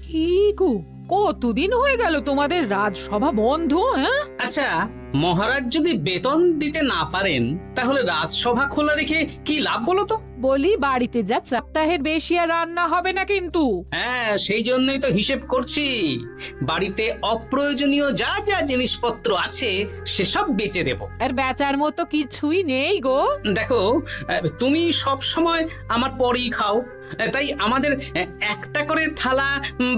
কি গো, কতদিন হয়ে গেল তোমাদের রাজসভা বন্ধ? হ্যাঁ, আচ্ছা, মহারাজ যদি বেতন দিতে না পারেন তাহলে রাজসভা খোলা রেখে কি লাভ বলো তো? বলি বাড়িতে যা সপ্তাহের বেশি আর রান্না হবে না কিন্তু। হ্যাঁ, সেই জন্যই তো হিসেব করছি। বাড়িতে অপ্রয়োজনীয় যা যা জিনিসপত্র আছে সেসব বেচে দেব। আর বেচার মতো কিছুই নেই গো। দেখো, তুমি সব সময় আমার পরেই খাও, তাই আমাদের একটা করে থালা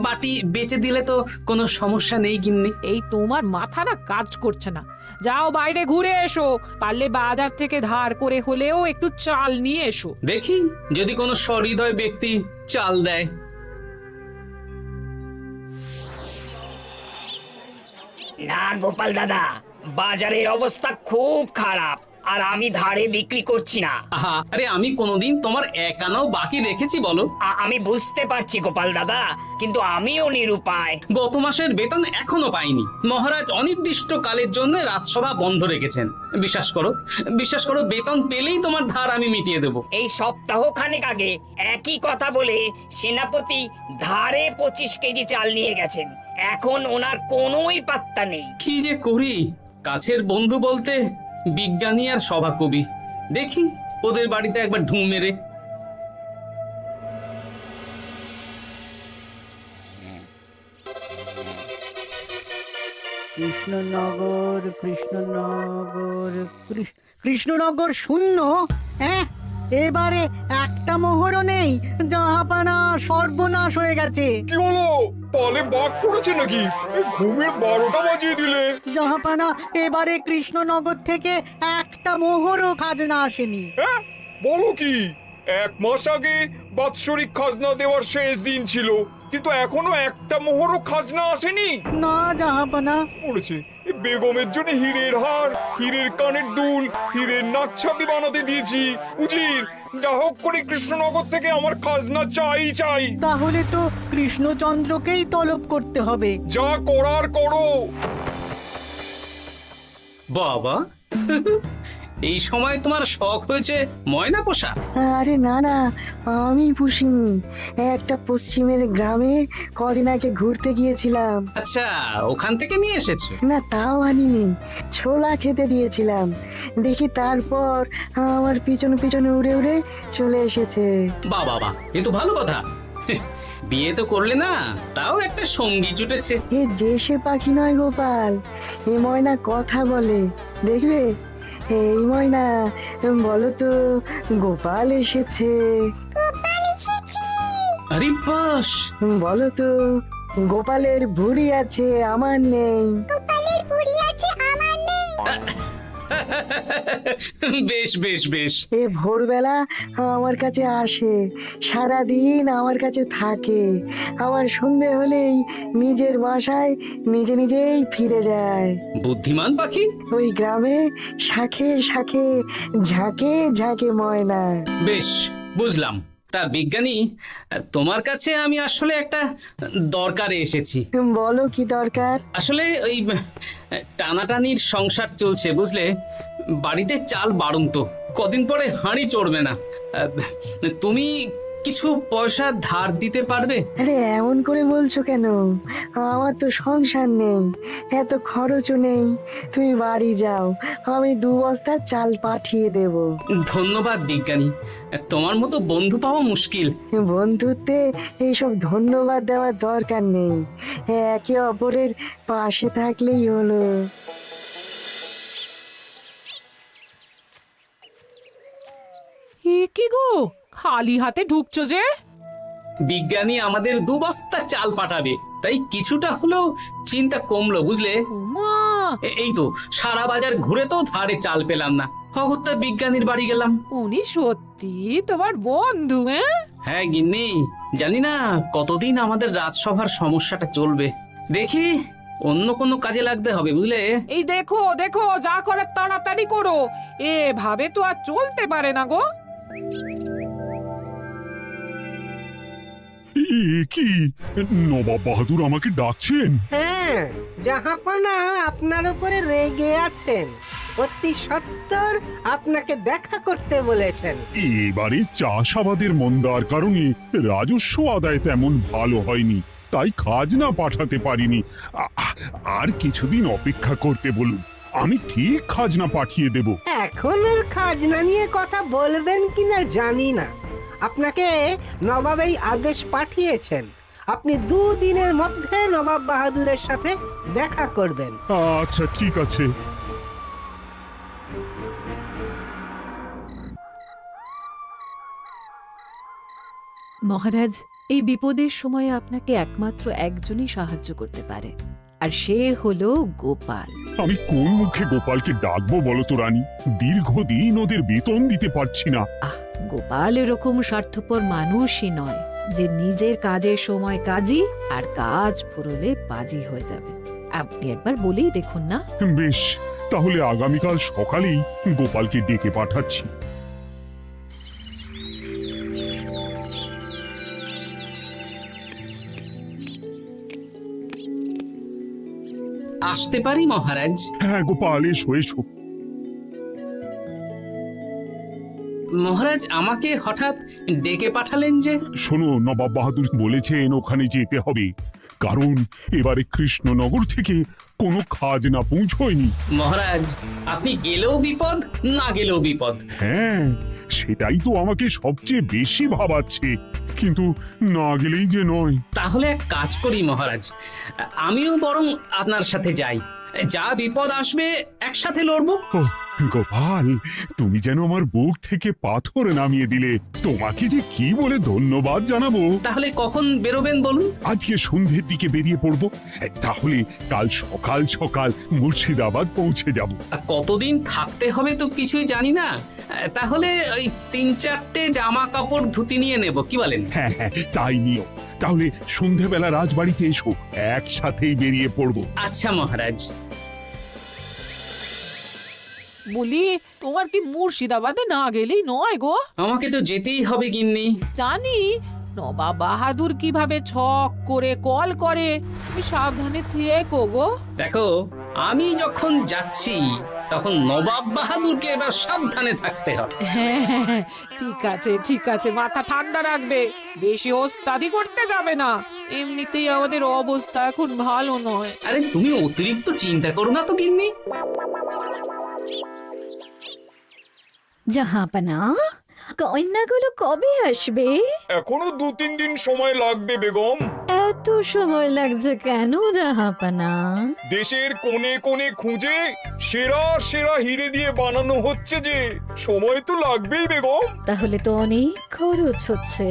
বাটি বেচে দিলে তো কোনো সমস্যা নেই গিন্নি। এই তোমার মাথা না কাজ করছে না। যাও বাইরে ঘুরে এসো, পারলে বাজার থেকে ধার করে হলেও একটু চাল নিয়ে এসো। দেখি যদি কোনো সহৃদয় ব্যক্তি চাল দেয়। না গোপাল দাদা, বাজারের অবস্থা খুব খারাপ, আর আমি ধারে বিক্রি করছি না। আহা, আরে আমি কোনোদিন তোমার একানাও বাকি রেখেছি বলো? আমি বুঝতে পারছি গোপাল দাদা, কিন্তু আমিও নিরুপায়। গত মাসের বেতন এখনো পাইনি। মহারাজ অনির্দিষ্ট কালের জন্য রাজসভা বন্ধ রেখেছেন। বিশ্বাস করো, বেতন পেলেই তোমার ধার আমি মিটিয়ে দেব। এই সপ্তাহ খানেক আগে একই কথা বলে সেনাপতি ধারে 25 কেজি চাল নিয়ে গেছেন। এখন ওনার কোনোই পাত্তা নেই। কি যে করি, কাছের বন্ধু বলতে বিজ্ঞানী আর সভাকবি। দেখি ওদের বাড়িতে একবার ঢুঁ মেরে। কৃষ্ণনগর কৃষ্ণনগর কৃষ্ণনগর শূন্য। হ্যাঁ, এবারে একটা মোহরও নেই। জাহাপানা সর্বনাশ হয়ে গেছে। কি হলো? পালে বাঘ পড়েছে নাকি? ঘুমের 12টা বাজিয়ে দিলে। জাহাপানা, এবারে কৃষ্ণনগর থেকে একটা মোহরও খাজনা আসেনি। হ্যাঁ, বলো কি? 1 মাস আগে বাৎসরিক খাজনা দেওয়ার শেষ দিন ছিল, কিন্তু এখনো একটা মোহরও খাজনা আসেনি। না জাহাপানা। পড়েছে বেগমের জন্য হীরের হার, হীরের কানের দুল, হীরের নাকছাবি বানাতে দিয়েছি। উজির, যা হোক করে কৃষ্ণনগর থেকে আমার খাজনা চাই। তাহলে তো কৃষ্ণচন্দ্রকেই তলব করতে হবে। যা করার করো। বাবা, এই সময় তোমার শখ হয়েছে ময়না পোষা? আরে না না, আমি পুষিনি। একটা পশ্চিমের গ্রামে কদিন আগে ঘুরতে গিয়েছিলাম। আচ্ছা, ওখান থেকে নিয়ে এসেছো? না, তাও আনিনি, ছোলা খেতে দিয়েছিলাম। দেখি তারপর আমার পিছনে উড়ে উড়ে চলে এসেছে। বাবা, এ তো ভালো কথা। বিয়ে তো করলে না, তাও একটা সঙ্গী জুটেছে। এ যে সে পাখি নয় গোপাল, এ ময়না কথা বলে, দেখবে। এই ময়না, বলো তো গোপাল এসেছে। আরে বাস, বলো তো গোপালের ভুঁড়ি আছে আমার নেই। বেশ। এ ভোরবেলা আমার কাছে আসে, সারাদিন আমার কাছে থাকে, আবার সন্ধে হলেই নিজের বাসায় নিজেই ফিরে যায়। বুদ্ধিমান পাখি। ওই গ্রামে শাখে শাখে ঝাঁকে ময়না। বেশ, বুঝলাম। তা বিজ্ঞানী, তোমার কাছে আমি আসলে একটা দরকারে এসেছি। বলো কি দরকার? আসলে ওই টানাটানির সংসার চলছে, বুঝলে। বাড়িতে চাল বাড়ন্ত, কদিন পরে হাঁড়ি চড়বে না। তুমি কিছু পয়সা ধার দিতে পারবে? আরে এমন করে বলছো কেন? আমার তো সংসার নেই, এত খরচও নেই। তুমি বাড়ি যাও, আমি 2 বস্তা চাল পাঠিয়ে দেব। ধন্যবাদ বিজ্ঞানী, তোমার মতো বন্ধু পাওয়া মুশকিল। বন্ধুত্বে এইসব ধন্যবাদ দেওয়ার দরকার নেই, একে অপরের পাশে থাকলেই হলো। এ কি গো, খালি হাতে ঢুকছো যে? বিজ্ঞানী আমাদের 2 বস্তা চাল পাঠাবে, তাই কিছুটা হলেও চিন্তা কমলো, বুঝলে। ওমা, এই তো সারা বাজার ঘুরে তো ধারে চাল পেলাম না। অগত্যা বিজ্ঞানীর বাড়ি গেলাম। উনি সত্যি তোমার বন্ধু? হ্যাঁ গিন্নি, জানি না কতদিন আমাদের রাজসভার সমস্যাটা চলবে। দেখি অন্য কোনো কাজে লাগতে হবে, বুঝলে। এই দেখো যা করার তাড়াতাড়ি করো, এভাবে তো আর চলতে পারে না গো। কি নবাব বাহাদুর আমাকে ডাকছেন? হ্যাঁ, জাহাপনা আপনার উপরে রেগে আছেন। অতি সত্বর বাহাদুর আপনাকে দেখা করতে বলেছেন। এবারে চাষাবাদের মন্দার কারণে রাজস্ব আদায় তেমন ভালো হয়নি, তাই খাজনা পাঠাতে পারিনি। আর কিছুদিন অপেক্ষা করতে বলুন, আমি ঠিক খাজনা পাঠিয়ে দেব। এখন আর খাজনা নিয়ে কথা বলবেন কিনা জানি না। আপনাকে নবাব এই আদেশ পাঠিয়েছেন, আপনি 2 দিনের মধ্যে নবাব বাহাদুরের সাথে দেখা করবেন। আচ্ছা ঠিক আছে। মহারাজ, এই বিপদের সময় আপনাকে একমাত্র একজনই সাহায্য করতে পারে, আর সে হলো গোপাল। আমি কোন মুখে গোপালকে ডাকবো বলো তো রানী? দীর্ঘদিন ওদের বেতন দিতে পারছি না। গোপাল এরকম স্বার্থপর মানুষই নয় যে নিজের কাজের সময় কাজী আর কাজ ফুরলে বাজি হয়ে যাবে। আপনি একবার বলেই দেখুন না। বেশ, তাহলে আগামীকাল সকালেই গোপালকে ডেকে পাঠাচ্ছি। আসতে পারি মহারাজ? হ্যাঁ গোপাল, এসো এসো। মহারাজ আমাকে হঠাৎ ডেকে পাঠালেন যে? শোনো, নবাব বাহাদুর বলেছেন ওখানে যেতে হবে, কারণ এবারে কৃষ্ণনগর থেকে কোনো খাজনা পৌঁছয়নি। মহারাজ, আপনি গেলেও বিপদ, না গেলেও বিপদ। হ্যাঁ, সেটাই তো আমাকে সবচেয়ে বেশি ভাবাচ্ছে, কিন্তু না গেলেই যে নয়। তাহলে এক কাজ করি মহারাজ, আমিও বরং আপনার সাথে যাই। যা বিপদ আসবে একসাথে লড়বো। ও গোপাল, তুমি যেন আমার বুক থেকে পাথর নামিয়ে দিলে। তোমাকে যে কি বলে ধন্যবাদ জানাবো। তাহলে কখন বেরোবেন বলুন? আজকে সন্ধ্যের দিকে বেরিয়ে পড়বো, তাহলে কাল সকাল সকাল মুর্শিদাবাদ পৌঁছে যাব। কতদিন থাকতে হবে তো কিছুই জানি না, তাহলে ওই 3-4টে জামা কাপড় ধুতি নিয়ে নেব, কি বলেন? হ্যাঁ হ্যাঁ, তাই নিও। তাহলে সন্ধ্যেবেলা রাজবাড়িতে এসো, একসাথেই বেরিয়ে পড়বো। আচ্ছা মহারাজ। বলি, তোমার কি মুর্শিদাবাদে না গেলেই নয় গো? আমাকে তো যেতেই হবে গিন্নি। জানি নবাব বাহাদুর কিভাবে ছক করে কল করে, তুমি সাবধানে থেকো গো। দেখো, আমি যখন যাচ্ছি তখন নবাব বাহাদুরকে এবার সাবধানে থাকতে হবে। হ্যাঁ হ্যাঁ, হ্যাঁ, ঠিক আছে ঠিক আছে, মাথা ঠান্ডা রাখবে, বেশি ওস্তাদি করতে যাবে না। এমনিতেই আমাদের অবস্থা এখন ভালো নয়। আরে তুমি অতিরিক্ত চিন্তা করো না তো গিন্নি। জাহাপনা, কন্যাগুলো কবে আসবে? এখনো 2-3 দিন সময় লাগবে বেগম। এত সময় লাগছে কেন জাহাপনা? দেশের কোণে কোণে খুঁজে সেরা সেরা হিরে দিয়ে বানানো হচ্ছে যে, সময় তো লাগবেই বেগম। তাহলে তো অনেক খরচ হচ্ছে।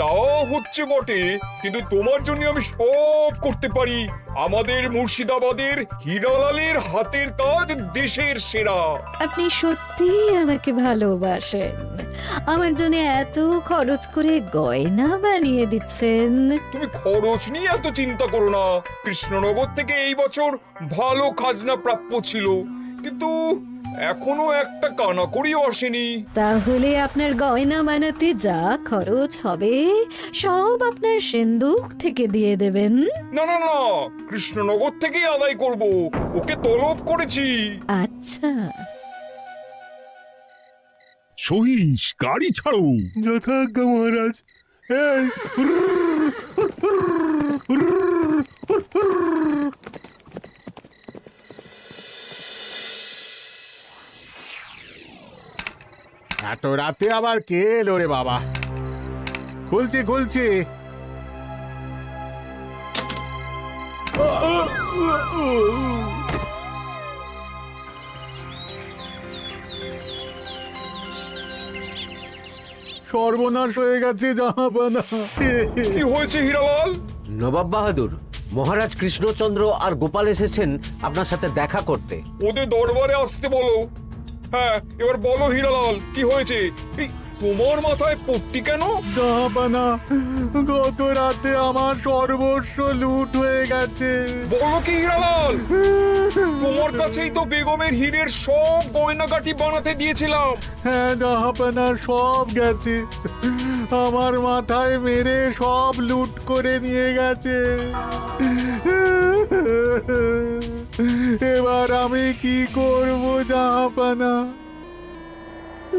তাও হচ্ছে বটে, কিন্তু তোমার জন্য আমি সব করতে পারি। আমাদের মুর্শিদাবাদের হীরালালের হাতের কাজ দেশের সেরা। আপনি সত্যি আমাকে ভালোবাসেন, আমার জন্য এত খরচ করে গয়না বানিয়ে দিচ্ছেন। তুমি খরচ নিয়ে এত চিন্তা করো না। কৃষ্ণনগর থেকে এই বছর ভালো খাজনা প্রাপ্য ছিল, কিন্তু এখনো একটা কানাকড়িও আসেনি। তাহলে আপনার গয়না বানাতে যা খরচ হবে সব আপনার সিন্দুক থেকে দিয়ে দেবেন। না না না, কৃষ্ণনগর থেকেই আদায় করব, ওকে তলব করেছি। আচ্ছা, সহিস, গাড়ি ছাড়ো। যথাজ্ঞা মহারাজ। এই এত রাতে আবার কে এলো রে বাবা? খুলছি খুলছি। সর্বনাশ হয়ে গেছে জাহাপানা। কি হয়েছে হীরালাল? নবাব বাহাদুর, মহারাজ কৃষ্ণচন্দ্র আর গোপাল এসেছেন আপনার সাথে দেখা করতে। ওদের দরবারে আসতে বলো। হ্যাঁ, এবার বলো হীরালাল, কি হয়েছে? এই, তোমার মাথায় পট্টি কেন? জাহাপানা, গত রাতে আমার সর্বস্ব লুট হয়ে গেছে। বলো কি হীরালাল? তোমার কাছেই তো বেগমের হীরের সব গয়নাগাটি বানাতে দিয়েছিলাম। হ্যাঁ জাহাপানা, সব গেছে। আমার মাথায় মেরে সব লুট করে নিয়ে গেছে। এবার আমি কি করব জাহাপানা?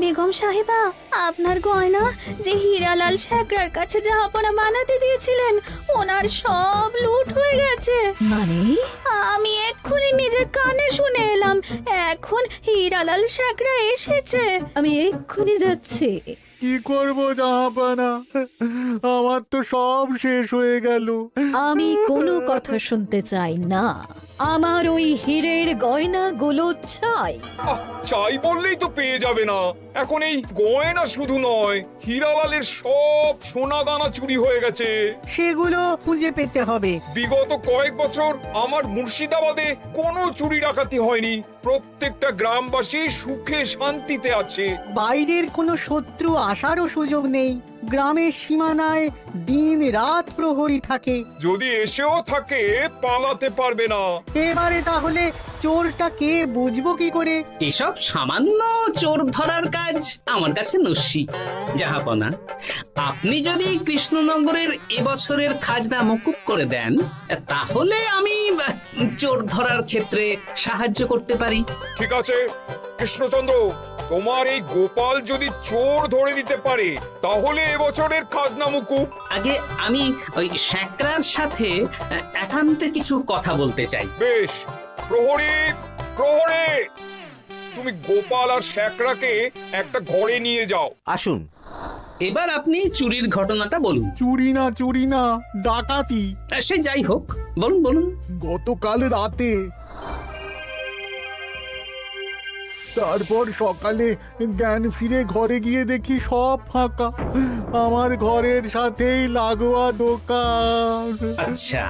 বেগম সাহেবা, আপনার গয়না যে হীরালাল শেখরার কাছে জাহাপনা বানাতে দিয়েছিলেন, ওনার সব লুট হয়ে গেছে। মানে? আমি এক্ষুনি নিজের কানে শুনে এলাম, এখন হীরালাল শেখরা এসেছে। আমি এক্ষুনি যাচ্ছি। কি করবো জাহাপানা, আমার তো সব শেষ হয়ে গেল। আমি কোনো কথা শুনতে চাই না, আমার ওই হীরের গয়নাগুলো চাই। চাই বললেই তো পেয়ে যাবে না। এখন এই গয়না শুধু নয়, হীরালালের সব সোনা দানা চুরি হয়ে গেছে। সেগুলো খুঁজে পেতে হবে। বিগত কয়েক বছর আমার মুর্শিদাবাদে কোনো চুরি ডাকাতি হয়নি। প্রত্যেকটা গ্রামবাসী সুখে শান্তিতে আছে। বাইরের কোনো শত্রু আসারও সুযোগ নেই। গ্রামের সীমানায় দিন রাত প্রহরী থাকে। যদি এসেও থাকে পালাতে পারবে না। এবারে তাহলে চোরটা কে বুঝবো কি করে? এসব সামান্য চোর ধরার কাজ আমার কাছে নস্যি। জাহাপনা, আপনি যদি কৃষ্ণনগরের এবছরের খাজনা মকুব করে দেন, তাহলে আমি চোর ধরার ক্ষেত্রে সাহায্য করতে পারি। ঠিক আছে কৃষ্ণচন্দ্র, তোমার এই গোপাল যদি চোর ধরে দিতে পারে তাহলে এবছরের খাজনা মুকুব। আগে আমি ওই শেখরার সাথে একান্তে কিছু কথা বলতে চাই। বেশ, প্রহরী প্রহরী, তুমি গোপাল আর শেখরাকে একটা ঘরে নিয়ে যাও। আসুন। এবার আপনি চুরির ঘটনাটা বলুন। চুরি না, ডাকাতি। সে যাই হোক, বলুন বলুন। গতকাল রাতে, তারপর সকালে জ্ঞান ফিরে ঘরে গিয়ে দেখি সব ফাঁকা। আমার ঘরের সাথেই লাগোয়া দোকান। আচ্ছা,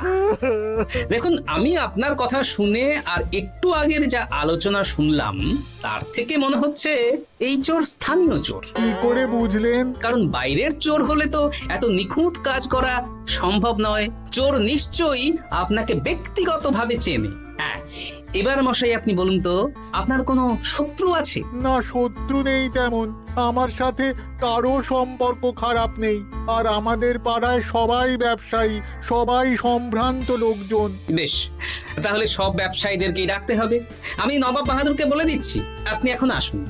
দেখুন, আমি আপনার কথা শুনে আর একটু আগের যা আলোচনা শুনলাম, তার থেকে মনে হচ্ছে এই চোর স্থানীয় চোর। কি করে বুঝলেন? কারণ বাইরের চোর হলে তো এত নিখুঁত কাজ করা সম্ভব নয়। চোর নিশ্চয়ই আপনাকে ব্যক্তিগতভাবে চেনে। হ্যাঁ, এবার মশাই আপনি বলুন তো, আপনার কোনো শত্রু আছে? না, শত্রু নেই তেমন। আমার সাথে কারো সম্পর্ক খারাপ নেই। আর আমাদের পাড়ায় সবাই ব্যবসায়ী, সবাই সম্ভ্রান্ত লোকজন। বেশ, তাহলে সব ব্যবসায়ীদেরকেই রাখতে হবে। আমি নবাব বাহাদুরকে বলে দিচ্ছি, আপনি এখন আসুন।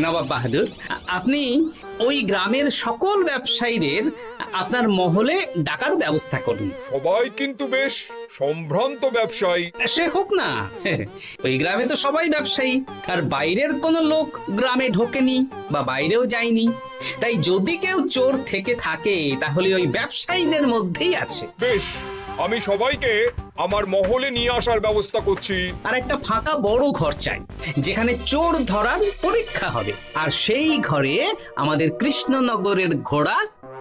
নবাব বাহাদুর, আপনি ওই গ্রামের সকল ব্যবসায়ীদের আপনার মহলে ডাকার ব্যবস্থা করুন। সবাই কিন্তু বেশ সম্ভ্রান্ত ব্যবসায়ী। সে হোক না, ওই গ্রামে তো সবাই ব্যবসায়ী, আর বাইরের কোনো লোক গ্রামে ঢোকেনি বা বাইরেও যায়নি। তাই যদি কেউ চোর থেকে থাকে তাহলে ওই ব্যবসায়ীদের মধ্যেই আছে। বেশ, আমি সবাইকে আমার মহলে নিয়ে আসার ব্যবস্থা করছি। আর একটা ফাঁকা বড় ঘর চাই, যেখানে চোর ধরার পরীক্ষা হবে। আর সেই ঘরে আমাদের কৃষ্ণনগরের ঘোড়া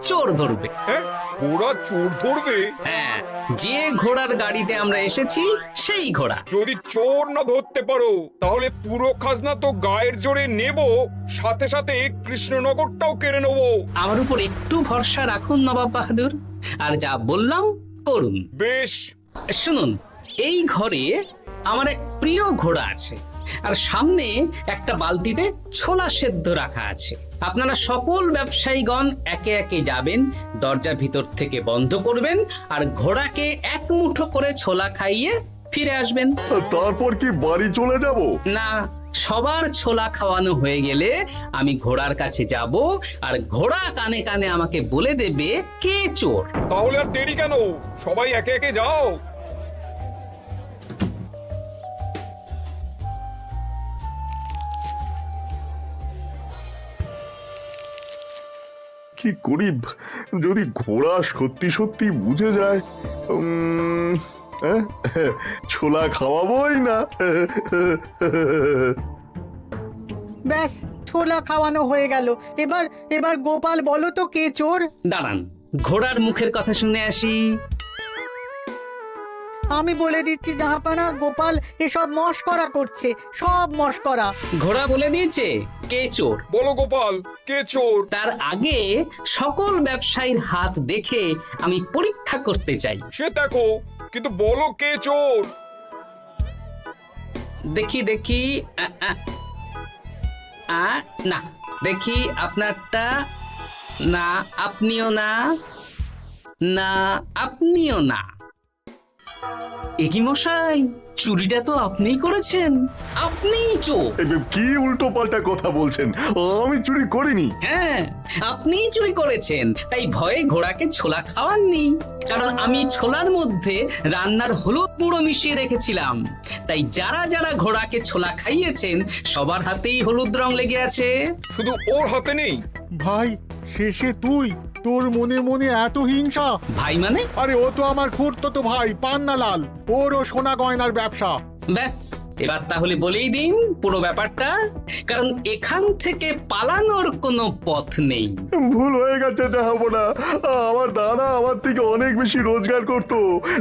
চোর ধরবে। হ্যাঁ, ঘোড়া চোর ধরবে? হ্যাঁ, যে ঘোড়ার গাড়িতে আমরা এসেছি সেই ঘোড়া। যদি চোর না ধরতে পারো তাহলে পুরো খাজনা তো গায়ের জোরে নেব, সাথে সাথে কৃষ্ণনগরটাও কেড়ে নেব। আমার উপর একটু ভরসা রাখুন নবাব বাহাদুর, আর যা বললাম করুন। বেশ, শুনুন, এই ঘরে আমার এক প্রিয় ঘোড়া আছে, আর সামনে একটা বালতিতে ছোলা সেদ্ধ রাখা আছে। আপনারা সকল ব্যবসায়ীগণ একে একে যাবেন, দরজা ভিতর থেকে বন্ধ করবেন, আর ঘোড়াকে এক মুঠো করে ছোলা খাইয়ে ফিরে আসবেন। তারপর কি বাড়ি চলে যাব? না, সবার ছোলা খাওয়ানো হয়ে গেলে আমি ঘোড়ার কাছে যাব, আর ঘোড়া কানে কানে আমাকে বলে দেবে কে চোর। তাহলে আর দেরি কেন, সবাই একে একে যাও। কি করি যদি ঘোড়া সত্যি সত্যি বুঝে যায়? ছোলা খাওয়াবোই না। ব্যাস, ছোলা খাওয়ানো হয়ে গেল। এবার গোপাল বলো তো কে চোর? দাঁড়ান, ঘোড়ার মুখের কথা শুনে আসি। আমি বলে দিচ্ছি জাহাপানা, গোপাল এসব মশকরা করছে, সব মশকরা। ঘোড়া বলে দিয়েছে কে চোর। বলো গোপাল, কে চোর? তার আগে সকল ব্যবসায়ীর হাত দেখে আমি পরীক্ষা করতে চাই। সে দেখো, কিন্তু বলো কে চোর? দেখি দেখি, না, দেখি আপনারটা। না, আপনিও না। না, আপনিও না। একি মশাই, চুরিটা তো আপনিই করেছেন, আপনিই চোর। কি উল্টো পাল্টা কথা বলছেন? আমি চুরি করিনি। হ্যাঁ, আপনিই চুরি করেছেন, তাই ভয়ে ঘোড়াকে ছোলা খাওয়াননি। কারণ আমি ছোলার মধ্যে রান্নার হলুদ গুঁড়ো মিশিয়ে রেখেছিলাম, তাই যারা যারা ঘোড়াকে ছোলা খাইয়েছেন সবার হাতেই হলুদ রং লেগে আছে। শুধু ওর হাতে নেই। ভাই, শেষে তুই? তোর মনে মনে এত হিংসা? ভাই মানে? আরে ও তো আমার খুড়তো ভাই পান্নালাল, ওরও সোনা গয়নার ব্যবসা। ব্যাস, এবার তাহলে বলেই দিন পুরো ব্যাপারটা, কারণ এখান থেকে পালানোর কোনো পথ নেই। ভুল হয়ে গেছে দেখাবো না। আমার দাদা আমার থেকে অনেক বেশি রোজগার করতো,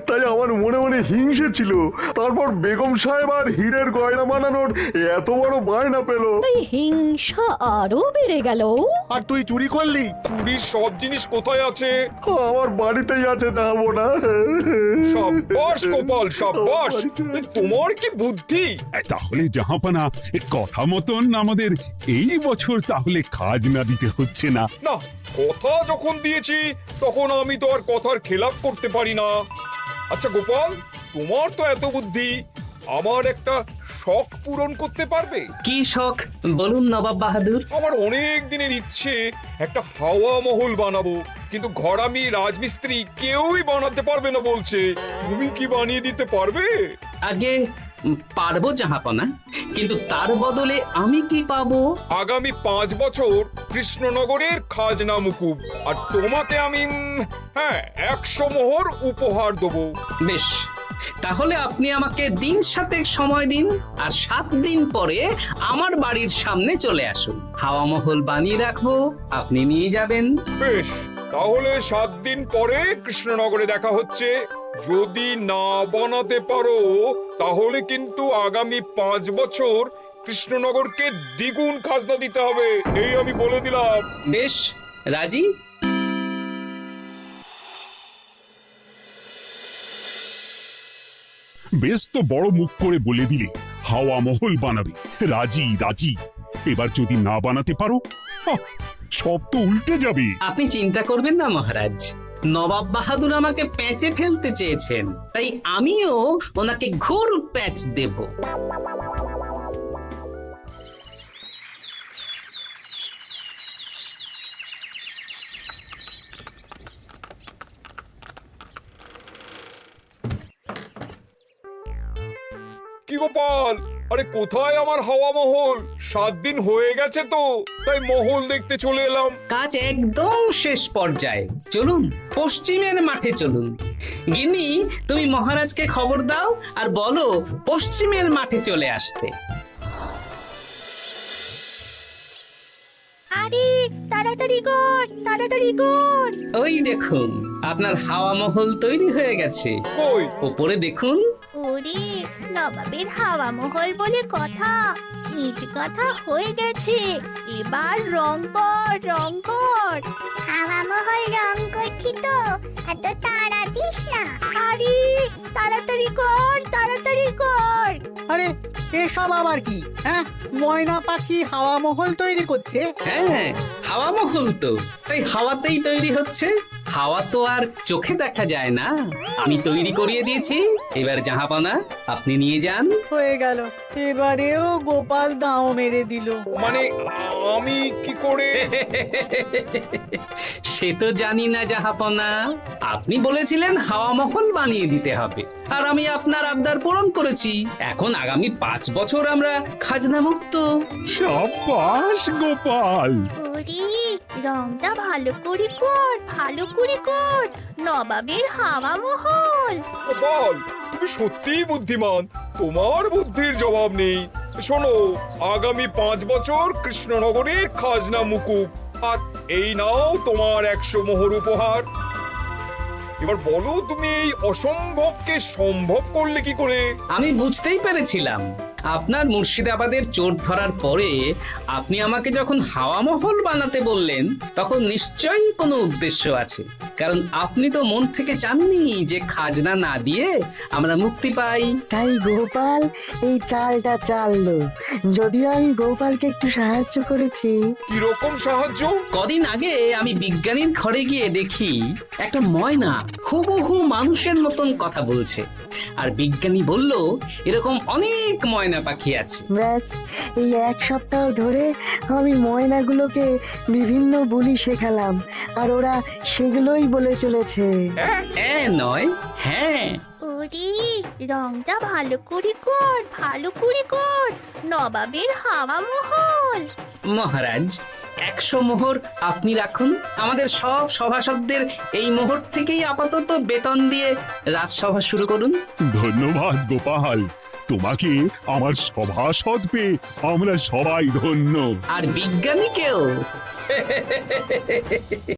তাই আমার মনে মনে হিংসে ছিল। তারপর বেগম সাহেব আর হীরের গয়না বানানোর এত বড় বায়না পেল, তাই হিংসা আরো বেড়ে গেল। আর তুই চুরি করলি? চুরির সব জিনিস কোথায় আছে? আমার বাড়িতেই আছে দেখাবো না। সাব্বাস গোপাল, সাব্বাস। তোমার কি বুদ্ধি! তাহলে জাহাপানা, কথা মতন আমাদের এই বছর তাহলে খাজনা দিতে হচ্ছে না। না, কথা যখন দিয়েছি তখন আমি তো আর কথার খেলাপ করতে পারি না। আচ্ছা গোপাল, তোমার তো এত বুদ্ধি, আমার একটা শখ পূরণ করতে পারবে? কি শখ বলুন নবাব বাহাদুর। আমার অনেক দিনের ইচ্ছে একটা হাওয়া মহল বানাবো, কিন্তু ঘরামি রাজমিস্ত্রি কেউই বানাতে পারবে না বলছে। তুমি কি বানিয়ে দিতে পারবে? আগে পারবো জাহাপনা, কিন্তু তার বদলে আমি কি পাবো? আগামী 5 বছর কৃষ্ণনগরের খাজনা মুকুব, আর তোমাকে আমি 100 মোহর উপহার দেবো। বেশ, তাহলে আপনি আমাকে দিন 7 সময় দিন, আর 7 দিন পরে আমার বাড়ির সামনে চলে আসুন। হাওয়া মহল বানিয়ে রাখবো, আপনি নিয়ে যাবেন। বেশ, তাহলে 7 দিন পরে কৃষ্ণনগরে দেখা হচ্ছে। যদি না বানাতে পারো তাহলে কিন্তু আগামী 5 বছর কৃষ্ণনগরকে দ্বিগুণ খাজনা দিতে হবে, এই আমি বলে দিলাম। বেশ, রাজি। বেশ তো বড় মুখ করে বলে দিলে হাওয়া মহল বানাবে। রাজি রাজি। এবার যদি না বানাতে পারো, সব তো উল্টে যাবে। আপনি চিন্তা করবেন না মহারাজ, নবাব বাহাদুর আমাকে প্যাঁচে ফেলতে চেয়েছেন, তাই আমিও ওনাকে ঘোর প্যাঁচ দেব। কি গোপাল, আরে কোথায় আমার হাওয়া মহল? 7 দিন হয়ে গেছে তো, তাই মহল দেখতে চলে এলাম। কাজ একদম শেষ পর্যায়ে, চলুন পশ্চিমের মাঠে চলুন। গিন্নি, তুমি মহারাজকে খবর দাও আর বলো পশ্চিমের মাঠে চলে আসতে। আরে তাড়াতাড়ি কর, তাড়াতাড়ি কর। ওই দেখুন, আপনার হাওয়া মহল তৈরি হয়ে গেছে। কই? ওপরে দেখুন। ওরে, নবাবের হাওয়া মহল বলে কথা, ইট কথা হয়ে গেছে। এবার রং কর, রং কর। হাওয়া মহল রং করছি তো, এত তাড়া দিস না। আরে তাড়াতাড়ি কর, তাড়াতাড়ি কর। আরে এসব আবার কি? ময়না পাখি হাওয়া মহল তৈরি করছে? হ্যাঁ, হাওয়া মহল তো, তাই হাওয়াতেই তৈরি হচ্ছে। হাওয়া তো আর চোখে দেখা যায় না, আমি তৈরি করিয়ে দিয়েছি। এবার জাহাপানা আপনি নিয়ে যান। হয়ে গেল, এবারেও গোপাল দাও মেরে দিল। মানে আমি কি করে? সে তো জানি না জাহাপনা, আপনি বলেছিলেন হাওয়া মহল বানিয়ে দিতে হবে, আর আমি আপনার আবদার পূরণ করেছি। এখন আগামী 5 বছর আমরা খাজনা মুক্ত। সাব্বাস গোপাল। ওরে, রংটা ভালো করে কর, ভালো করে কর। নবাবের হাওয়া মহল। গোপাল, তুমি সত্যিই বুদ্ধিমান, তোমার বুদ্ধির জবাব নেই। শোনো, আগামী 5 বছর কৃষ্ণনগরের খাজনা মুকুব, আর এই নাও তোমার 100 মোহর উপহার। এবার বলো, তুমি এই অসম্ভবকে সম্ভব করলে কি করে? আমি বুঝতেই পেরেছিলাম, আপনার মুর্শিদাবাদের চোর ধরার পরে আপনি আমাকে যখন হাওয়া মহল বানাতে বললেন, তখন নিশ্চয়ই কোনো উদ্দেশ্য আছে। কারণ আপনি তো মন থেকে চাননি যে খাজনা না দিয়ে আমরা মুক্তি পাই। তাই গোপাল এই চালটা চাললো। যদিও আমি গোপালকে একটু সাহায্য করেছি। কিরকম সাহায্য? কদিন আগে আমি বিজ্ঞানীর ঘরে গিয়ে দেখি একটা ময়না হুবহু মানুষের মতন কথা বলছে। আর বিজ্ঞানী বলল এরকম অনেক ময়না পাখি আছে। ব্যাস এই এক সপ্তাহ ধরে আমি ময়নাগুলোকে বিভিন্ন বুলি শেখালাম, আর ওরা সেগুলোই বলে চলেছে। নয়, হ্যাঁ। ওরে রংটা ভালো করে কর, ভালো করে কর, নবাবের হাওয়া মহল। মহারাজ 100 মোহর আপনি রাখুন। আমাদের সব সভাসদদের এই মোহর থেকেই আপাতত বেতন দিয়ে রাজসভা শুরু করুন। ধন্যবাদ গোপাল, তোমাকে আমার সভাসদ পেয়ে আমরা সবাই ধন্য। আর বিজ্ঞানীকেও।